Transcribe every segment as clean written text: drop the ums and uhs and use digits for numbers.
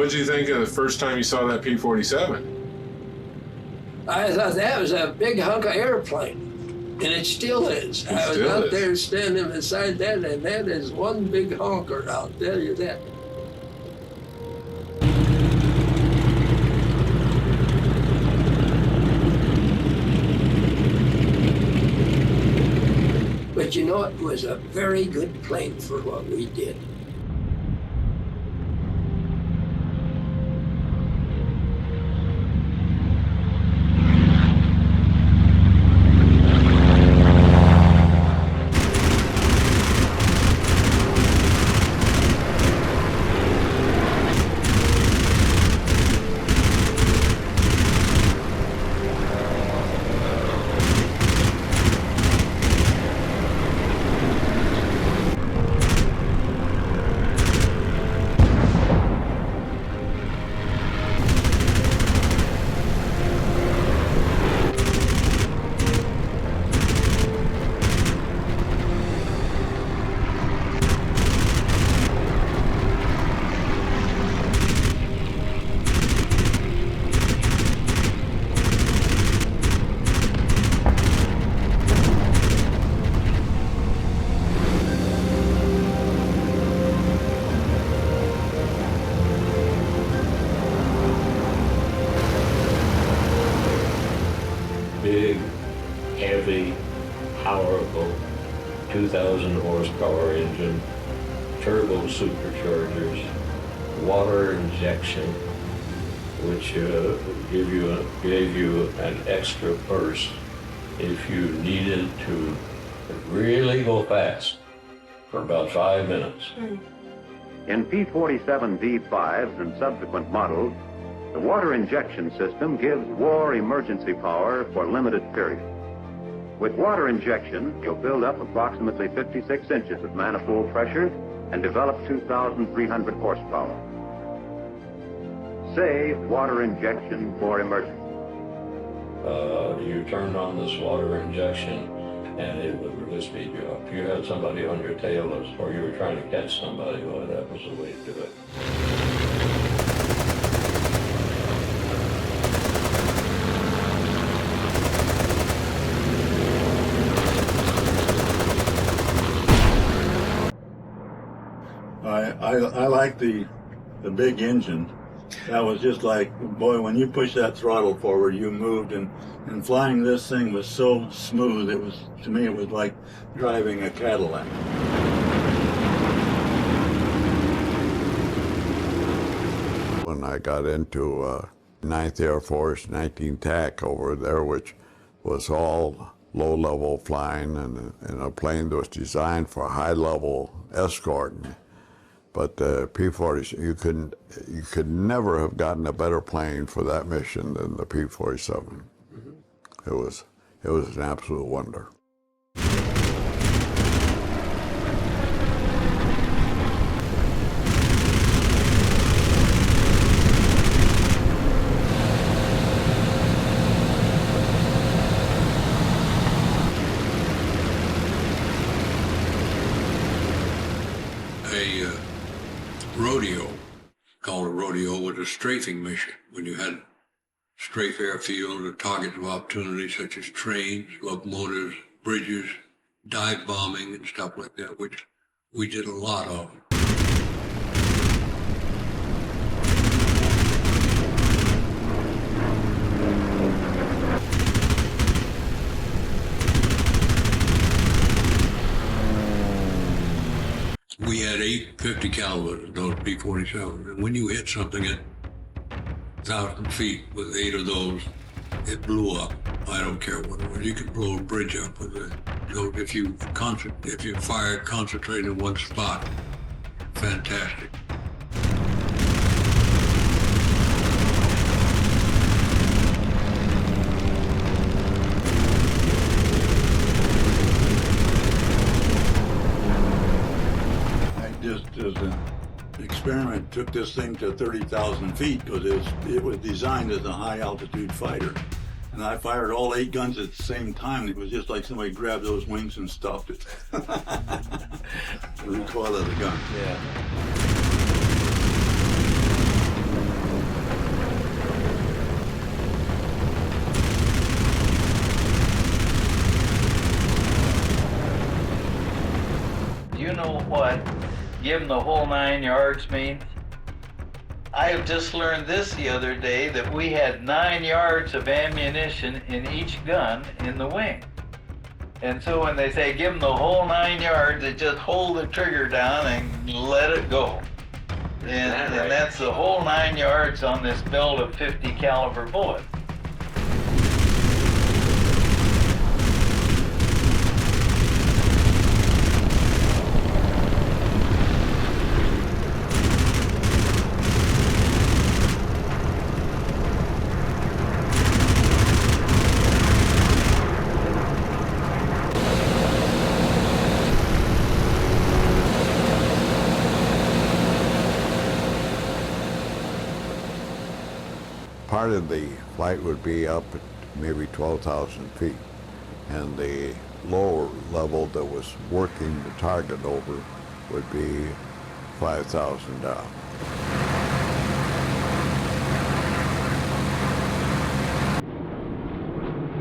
What did you think of the first time you saw that P-47? I thought that was a big hunk of airplane, and it still is. I was out there standing beside that, and that is one big honker, I'll tell you that. But you know, it was a very good plane for what we did. Big, heavy, powerful, 2,000 horsepower engine, turbo superchargers, water injection, which gave you an extra burst if you needed to really go fast for about 5 minutes. In P-47 V5s and subsequent models, the water injection system gives war emergency power for limited periods. With water injection, you'll build up approximately 56 inches of manifold pressure and develop 2,300 horsepower. Say water injection for emergency. You turned on this water injection and it would really speed you up. If you had somebody on your tail or you were trying to catch somebody, well, that was the way to do it. I like the big engine. That was just like, boy, when you push that throttle forward, you moved, and flying this thing was so smooth. It was, to me, it was like driving a Cadillac. When I got into 9th Air Force 19 TAC over there, which was all low-level flying and a plane that was designed for high-level escorting. But the P-47, you could never have gotten a better plane for that mission than the P-47. Mm-hmm. It was an absolute wonder. Rodeo, called a rodeo, was a strafing mission when you had strafe airfield or targets of opportunity such as trains, locomotives, bridges, dive bombing and stuff like that, which we did a lot of. We had 8 50 calibers, those P-47s, and when you hit something at 1,000 feet with 8 of those, it blew up. I don't care what it was. You could blow a bridge up with it. So if you fire concentrate in one spot, fantastic. As an experiment, took this thing to 30,000 feet because it was designed as a high altitude fighter. And I fired all 8 guns at the same time. It was just like somebody grabbed those wings and stopped it. The recoil of the gun. Yeah. what give them the whole 9 yards means? I have just learned this the other day, that we had 9 yards of ammunition in each gun in the wing. And so when they say give them the whole 9 yards, they just hold the trigger down and let it go. And that's the whole 9 yards on this belt of 50 caliber bullets. Part of the flight would be up at maybe 12,000 feet, and the lower level that was working the target over would be 5,000 down.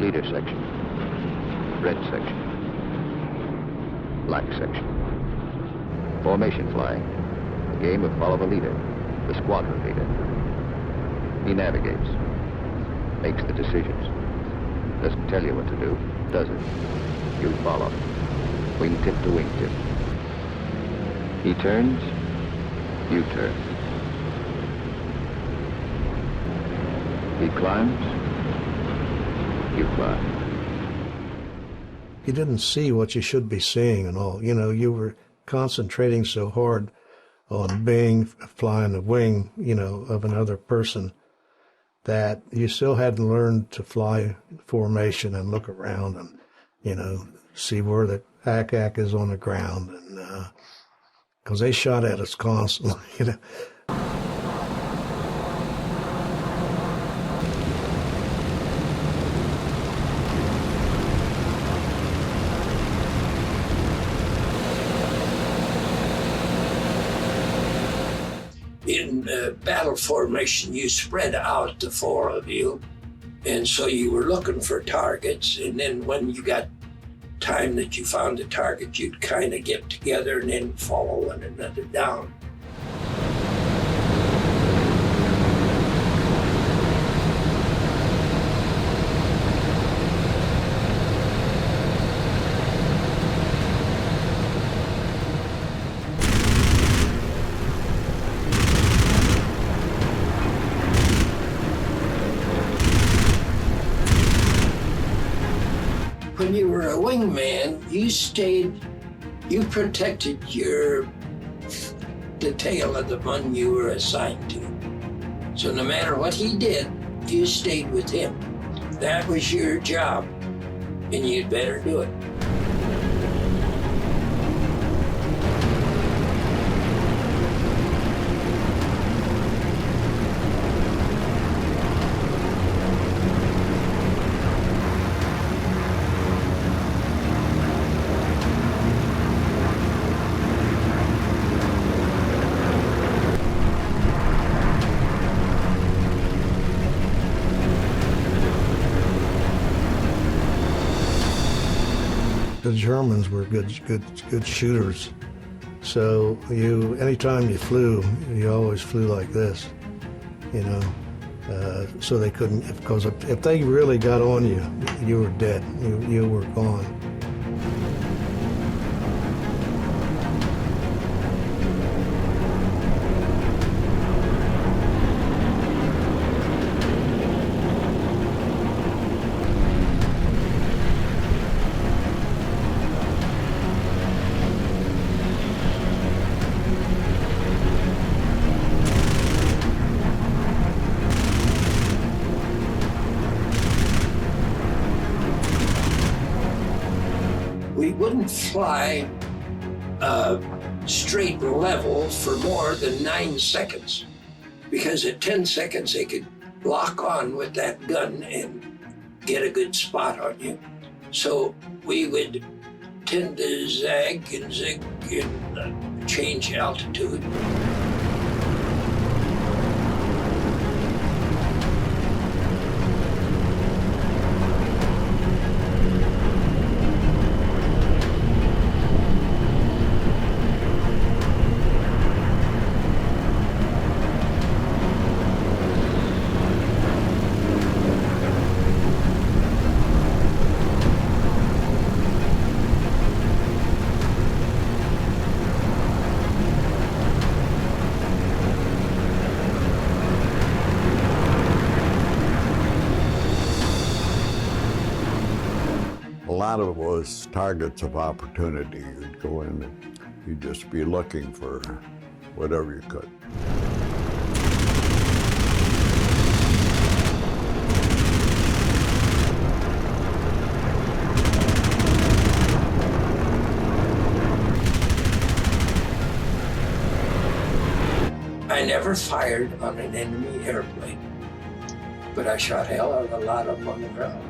Leader section, red section, black section. Formation flying, a game of follow the leader, the squadron leader. He navigates, makes the decisions. Doesn't tell you what to do, does it? You follow. Wingtip to wingtip. He turns, you turn. He climbs, you climb. You didn't see what you should be seeing and all. You know, you were concentrating so hard on flying the wing, you know, of another person, that you still hadn't learned to fly formation and look around and, you know, see where the ack is on the ground, and because they shot at us constantly, you know. In battle formation, you spread out, the four of you, and so you were looking for targets, and then when you got time that you found a target, you'd kind of get together and then follow one another down. When you were a wingman, you protected the tail of the one you were assigned to. So no matter what he did, you stayed with him. That was your job, and you'd better do it. The Germans were good shooters. So anytime you flew, you always flew like this, you know. So they couldn't, because if they really got on you, you were dead. You were gone. We wouldn't fly straight and level for more than 9 seconds, because at 10 seconds they could lock on with that gun and get a good spot on you. So we would tend to zag and zig and change altitude. lot of it was targets of opportunity. You'd go in and you'd just be looking for whatever you could. I never fired on an enemy airplane, but I shot hell out of a lot of them on the ground.